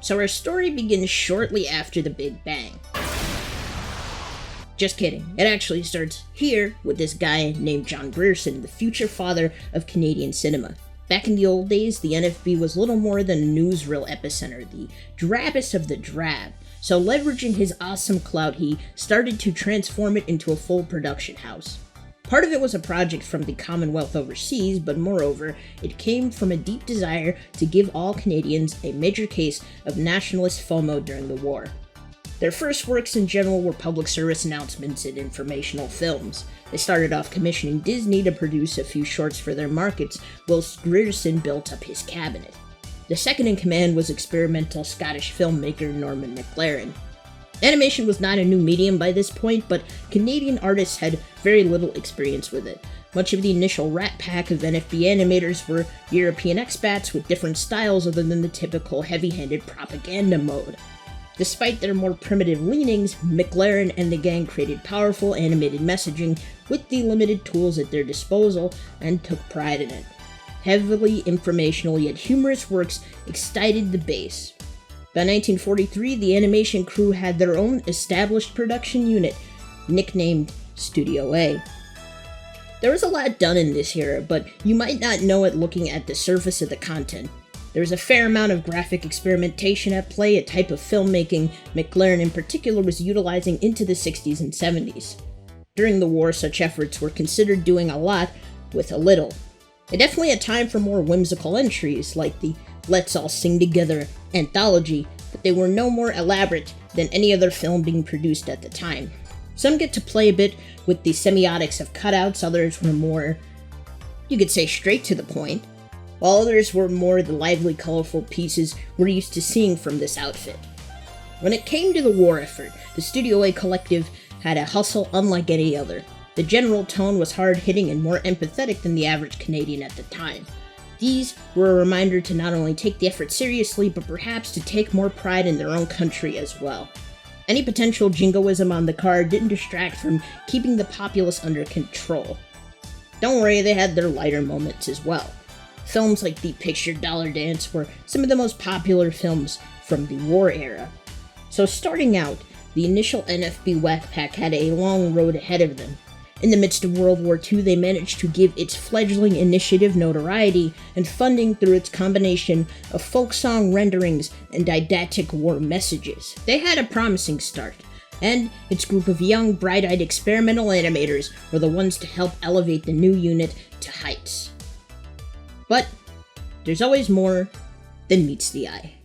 So our story begins shortly after the Big Bang. Just kidding, it actually starts here with this guy named John Grierson, the future father of Canadian cinema. Back in the old days, the NFB was little more than a newsreel epicenter, the drabbest of the drab. So leveraging his awesome clout, he started to transform it into a full production house. Part of it was a project from the Commonwealth overseas, but moreover, it came from a deep desire to give all Canadians a major case of nationalist FOMO during the war. Their first works in general were public service announcements and informational films. They started off commissioning Disney to produce a few shorts for their markets, whilst Grierson built up his cabinet. The second in command was experimental Scottish filmmaker Norman McLaren. Animation was not a new medium by this point, but Canadian artists had very little experience with it. Much of the initial rat pack of NFB animators were European expats with different styles other than the typical heavy-handed propaganda mode. Despite their more primitive leanings, McLaren and the gang created powerful animated messaging with the limited tools at their disposal and took pride in it. Heavily informational yet humorous works excited the base. By 1943, the animation crew had their own established production unit, nicknamed Studio A. There was a lot done in this era, but you might not know it looking at the surface of the content. There was a fair amount of graphic experimentation at play, a type of filmmaking McLaren in particular was utilizing into the 60s and 70s. During the war, such efforts were considered doing a lot with a little. It definitely had time for more whimsical entries, like the Let's All Sing Together anthology, but they were no more elaborate than any other film being produced at the time. Some get to play a bit with the semiotics of cutouts, others were more, you could say, straight to the point, while others were more the lively, colorful pieces we're used to seeing from this outfit. When it came to the war effort, the Studio A collective had a hustle unlike any other. The general tone was hard-hitting and more empathetic than the average Canadian at the time. These were a reminder to not only take the effort seriously, but perhaps to take more pride in their own country as well. Any potential jingoism on the card didn't distract from keeping the populace under control. Don't worry, they had their lighter moments as well. Films like The Picture Dollar Dance were some of the most popular films from the war era. So starting out, the initial NFB Whack Pack had a long road ahead of them. In the midst of World War II, they managed to give its fledgling initiative notoriety and funding through its combination of folk song renderings and didactic war messages. They had a promising start, and its group of young, bright-eyed experimental animators were the ones to help elevate the new unit to heights. But there's always more than meets the eye.